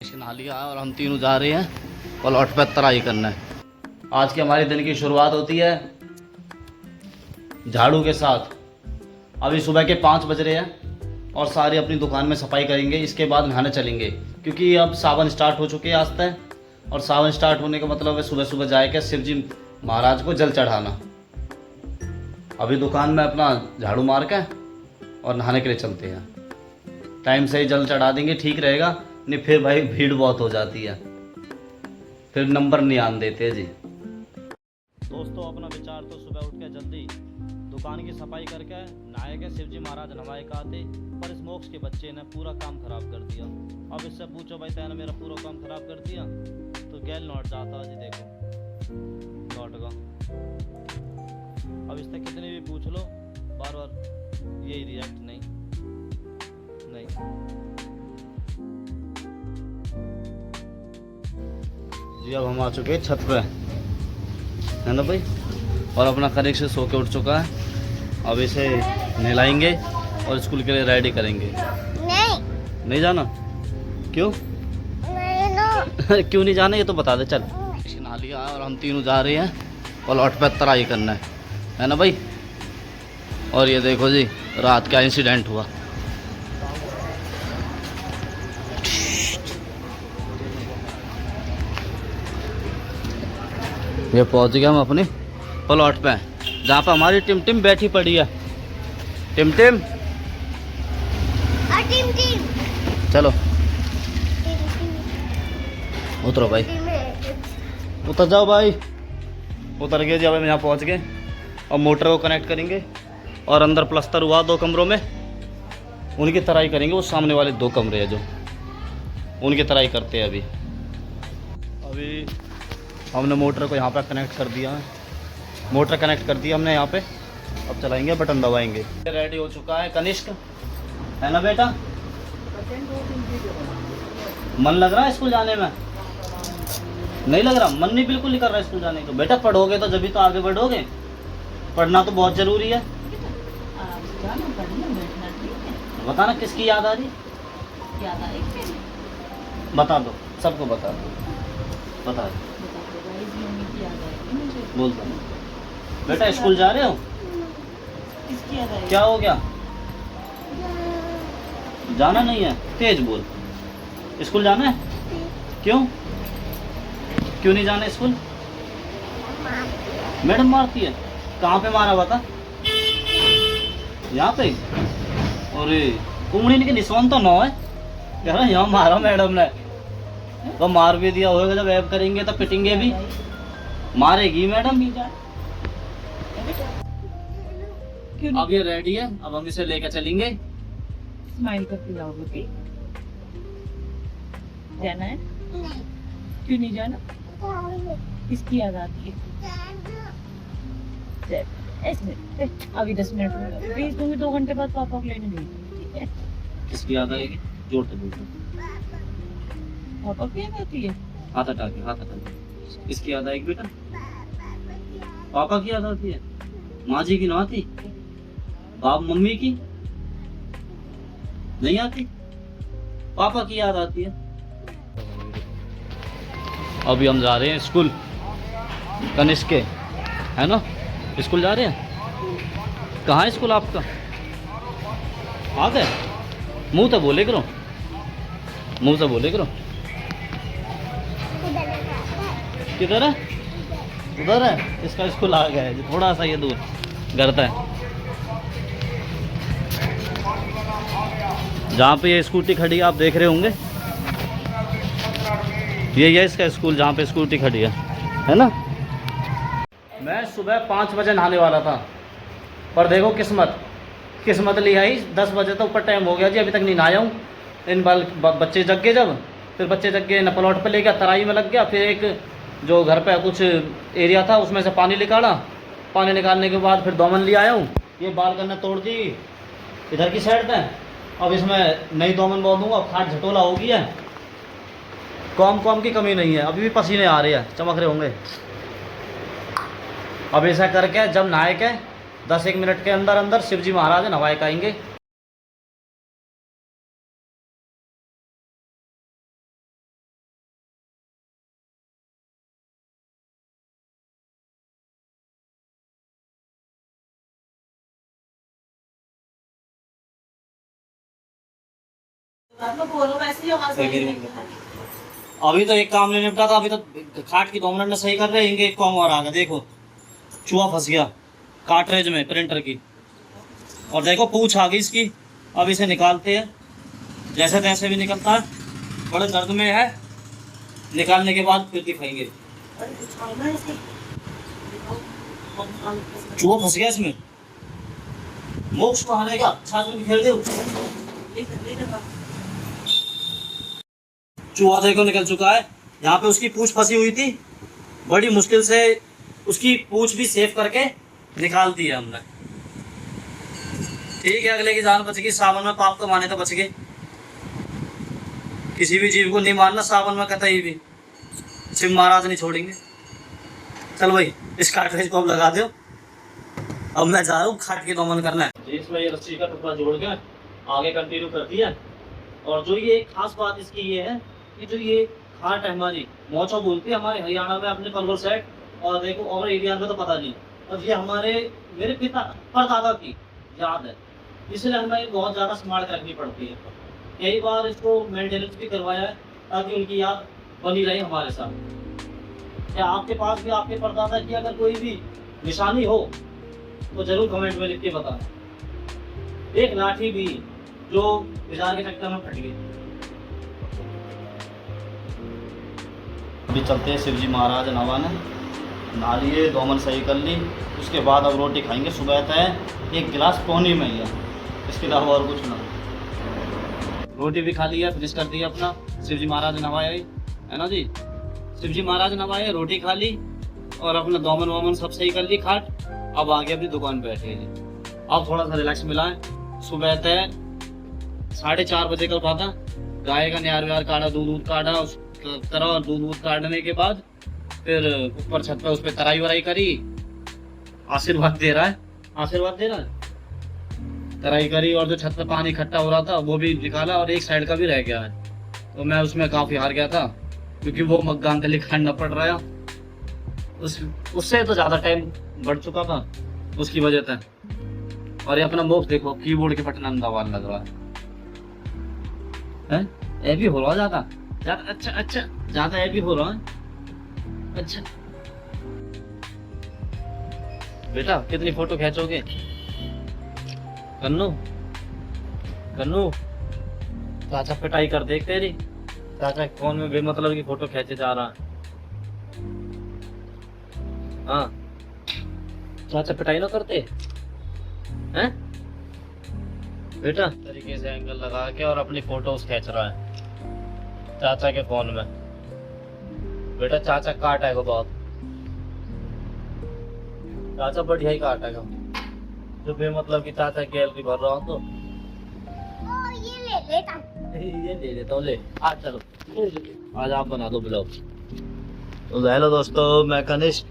कनिष्क नहा लिया और हम तीनों जा रहे हैं प्लॉट पर तराई करना है। आज की हमारे दिन की शुरुआत होती है झाड़ू के साथ। अभी सुबह के 5 बज रहे हैं और सारे अपनी दुकान में सफाई करेंगे। इसके बाद नहाने चलेंगे क्योंकि अब सावन स्टार्ट हो चुके हैं आज तक। और सावन स्टार्ट होने का मतलब है सुबह सुबह जाएगा शिव जी महाराज को जल चढ़ाना। अभी दुकान में अपना झाड़ू मार के और नहाने के लिए चलते हैं। टाइम से ही जल चढ़ा देंगे, ठीक रहेगा। नहीं फिर भाई भीड़ बहुत हो जाती है, फिर नंबर नहीं आन देते जी। दोस्तों अपना विचार तो सुबह उठ के जल्दी दुकान की सफाई करके नहाए के शिव जी महाराज नवाए का आते, पर इस मोक्ष के बच्चे ने पूरा काम खराब कर दिया। अब इससे पूछो भाई तेने मेरा पूरा काम खराब कर दिया तो गैल लौट जाता जी। देखो लौट गया। अब इससे कितने भी पूछ लो बार बार यही रिएक्ट नहीं। जी अब हम आ चुके हैं छत पे, है ना भाई। और अपना कनिष्क से सो के उठ चुका है। अब इसे नहलाएंगे और स्कूल के लिए रेडी करेंगे। नहीं जाना? क्यों? नहीं क्यों नहीं जाना ये तो बता दे। चल नहा लिया और हम तीनों जा रहे हैं प्लॉट पे तराई करना है ना भाई। और ये देखो जी रात का इंसिडेंट हुआ। ये पहुंच गए हम अपने प्लॉट पे जहाँ पर हमारी टिम टिम बैठी पड़ी है। टिम टिम चलो उतरो भाई, उतर जाओ भाई। उतर गए जी। अब हम यहाँ पहुँच गए और मोटर को कनेक्ट करेंगे और अंदर प्लस्तर हुआ 2 कमरों में, उनकी तराई करेंगे। वो सामने वाले 2 कमरे हैं जो उनकी तराई करते हैं। अभी हमने मोटर को यहाँ पे कनेक्ट कर दिया है। मोटर कनेक्ट कर दी हमने यहाँ पे। अब चलाएंगे, बटन दबाएंगे। रेडी हो चुका है कनिष्क, है ना बेटा? मन लग रहा है स्कूल जाने में? नहीं लग रहा? मन नहीं बिल्कुल नहीं कर रहा स्कूल जाने को। बेटा पढ़ोगे तो जब भी तो आगे बढ़ोगे। पढ़ना तो बहुत जरूरी है। बताना किसकी याद आ रही? बता दो, सबको बता दो, बता दो। बोल दो बेटा स्कूल जा रहे हो? क्या हो गया? जाना नहीं है? तेज बोल। स्कूल जाना है? क्यों क्यों नहीं जाना स्कूल? मैडम मारती है? कहाँ पे मारा बता? यहाँ पे? अरे कुमड़ी के निशान तो 9 है। कह रहा यहाँ मारा मैडम ने। तो मार भी दिया होगा, जब ऐप करेंगे तो पिटेंगे भी। मारेगी मैडम। अब ये रेडी है, अब हम इसे लेकर चलेंगे। स्माइल करके जाओगे? जाना है? क्यों नहीं जाना? किसकी याद आती है? अभी 10 मिनट में भेज दूंगी। 2 घंटे बाद पापा को लेने भेज। ठीक है? किसकी याद आएगी? जोर से बोल। पापा की याद आती है? हाथ हटा के, हाथ हटा के। किसकी याद आएगी बेटा? पापा की याद आती है? माँ जी की ना आती? बाप मम्मी की नहीं आती? पापा की याद आती है। अभी हम जा रहे हैं स्कूल कनिष्क के, है ना? स्कूल जा रहे हैं। कहाँ है स्कूल आपका? आ गए? मुंह तो बोले करो, मुंह से बोले करो। किधर है? उधर है। इसका स्कूल आ गया है, थोड़ा सा ये दूर घर है। जहाँ पे ये स्कूटी खड़ी है आप देख रहे होंगे, ये है इसका स्कूल जहाँ पे स्कूटी खड़ी है ना? मैं सुबह 5 बजे नहाने वाला था, पर देखो किस्मत ली आई। 10 बजे तो ऊपर टाइम हो गया जी, अभी तक नहीं नहाया हूँ। इन बच्चे जग गए। जब फिर बच्चे जग गए न प्लॉट पे ले गया, तराई में लग गया। फिर एक जो घर पे कुछ एरिया था उसमें से पानी निकाला। पानी निकालने के बाद फिर दोमन ले आया हूँ। ये बाल करने तोड़ दी इधर की साइड पे। अब इसमें नई दोमन बो दूँगा। खाट झटोला हो गया है। कॉम की कमी नहीं है। अभी भी पसीने आ रहे हैं, चमक रहे होंगे। अब ऐसा करके जब नहाए के 10-1 मिनट के अंदर अंदर शिव जी महाराज नवाए के आएंगे। बोलो वैसे ही आवाज अभी तो एक काम नहीं निपटा था, अभी तो खाट की 2 मिनट में सही कर रहे हैं, एक काम और आ गया। देखो चूहा फंस गया कार्ट्रेज में प्रिंटर की, और देखो पूछ आ गई इसकी। अब इसे निकालते हैं, जैसे तैसे भी निकलता है, बड़े दर्द में है। निकालने के बाद फिर दिखाएंगे। चूहा फंस गया इसमें, मोक्ष को आने का छाछ में खेल दो। चूहा देखो निकल चुका है। यहाँ पे उसकी पूंछ फंसी हुई थी, बड़ी मुश्किल से उसकी पूंछ भी सेव करके निकाल दी है हमने। ठीक है, अगले की जान बच गई। सावन में पाप कमाने तो बच गए। किसी भी जीव को नहीं मारना सावन में कतई भी, शिव महाराज नहीं छोड़ेंगे। चल भाई इस कार्ट्रिज को अब लगा दो। अब मैं जा रहा हूँ खाट की दोमन करना है। इसमें ये रस्सी का टुकड़ा जोड़ के आगे कंटिन्यू कर दिया। और जो ये खास बात इसकी ये है कि जो ये खाट है हमारी, मोचो बोलती है हमारे हरियाणा में, अपने पलवल साइड, और देखो और एरिया में तो पता नहीं। और ये हमारे मेरे पिता परदादा की याद है, इसलिए हमें बहुत ज़्यादा संभाल रखनी पड़ती है। कई बार इसको मेंटेनेंस भी करवाया है ताकि उनकी याद बनी रहे हमारे साथ। क्या आपके पास भी आपके परदादा की अगर कोई भी निशानी हो तो जरूर कमेंट में लिख के बताएं। एक लाठी भी जो बाजार के चक्कर में फट गई। अभी चलते हैं शिवजी महाराज नहाने। नहा लिए, दोमन सही कर ली, उसके बाद अब रोटी खाएंगे। सुबह तय 1 गिलास पानी में ही है, इसके अलावा और कुछ ना। रोटी भी खा लिया, फिनिश कर दिया अपना। शिवजी महाराज नवाए है ना जी, शिवजी महाराज नवाए, रोटी खा ली और अपना दोमन वोमन सब सही कर ली खाट। अब आगे अपनी दुकान पे बैठे जी। अब थोड़ा सा रिलैक्स मिला है। सुबह तय 4:30 बजे का उठा था। गाय का न्यार व्यार काटा, दूध काटा, उस तरह दूध काटने के बाद फिर ऊपर छत पे उस पर तराई वराई करी। आशीर्वाद दे रहा है तराई करी। और जो छत पे पानी इकट्ठा हो रहा था वो भी निकाला, और एक साइड का भी रह गया है। तो मैं उसमें काफी हार गया था, क्योंकि वो मग्गान तले खड़ना पड़ रहा है। उससे तो ज्यादा टाइम बढ़ चुका था उसकी वजह से। और ये अपना मुख देखो, कीबोर्ड के बटन अंदावार लग रहा है। ये भी हो रहा ज्यादा। अच्छा ज्यादा ये भी हो रहा है। अच्छा बेटा कितनी फोटो खींचोगे? कन्नू चाचा पिटाई कर देख तेरी। चाचा फोन में बेमतलब की फोटो खींचे जा रहा है। हाँ चाचा पिटाई ना करते हैं बेटा। तरीके से एंगल लगा के और अपनी फोटोज खींच रहा है चाचा के फोन में। बेटा चाचा काटेगा बहुत, चाचा बढ़िया ही काटेगा। जो बेमतलब की चाचा गैलरी भर रहा हूँ तो ये ले लेता हूँ। ले आज चलो, आज आप बना दो ब्लॉग। तो हेलो दोस्तों, मैं कनिष्क।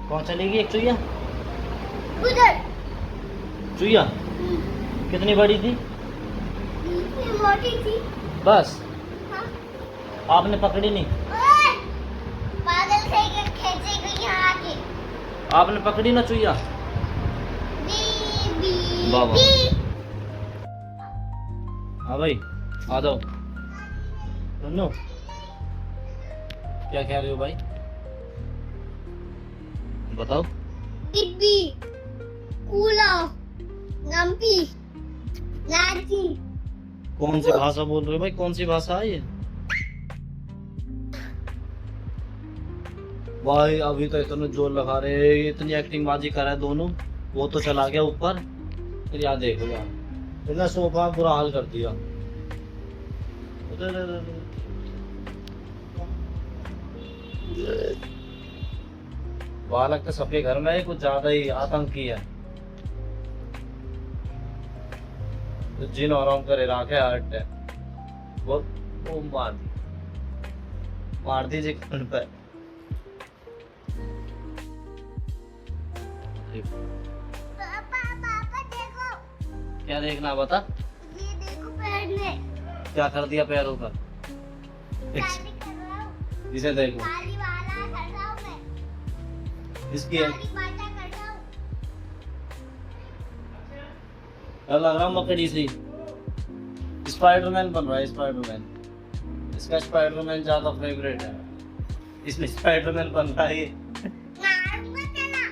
कौन चलेगी एक चुईया? चुईया कितनी बड़ी थी? मोटी थी बस। हाँ? आपने पकड़ी नहीं? पागल खींचेगी यहाँ आके। आपने पकड़ी ना चुईया? बाबा हाँ भाई आ जाओ। सुनो क्या कह रहे हो भाई, बताओ। टिब्बी, कूला, नम्पी, नाची। कौन सी भाषा बोल रहे हो भाई, कौन सी भाषा है ये? भाई अभी तो इतना जोर लगा रहे, इतनी एक्टिंग बाजी कर रहा है दोनों। वो तो चला गया ऊपर, फिर यार देखो यार इतना सोफा बुरा हाल कर दिया। बालक तो सबके घर में कुछ ज्यादा ही आतंकी है। तो जिन आराम करे राखे हट है वो मार दीजिए उन पर। पापा देखो। क्या देखना बता? ये देखो पैर में। क्या कर दिया पैरों पर? शादी कर रहा हूँ। इसे देखो, शादी वाला कर रहा हूँ मैं। इसकी शादी वाला कर रहा हूँ। लग रहा मकड़ी सी। स्पाइडरमैन बन रहा है, स्पाइडरमैन। इसका स्पाइडरमैन ज्यादा फेवरेट है, इसमें स्पाइडरमैन बन रहा है ये। मारूंगा तेरा।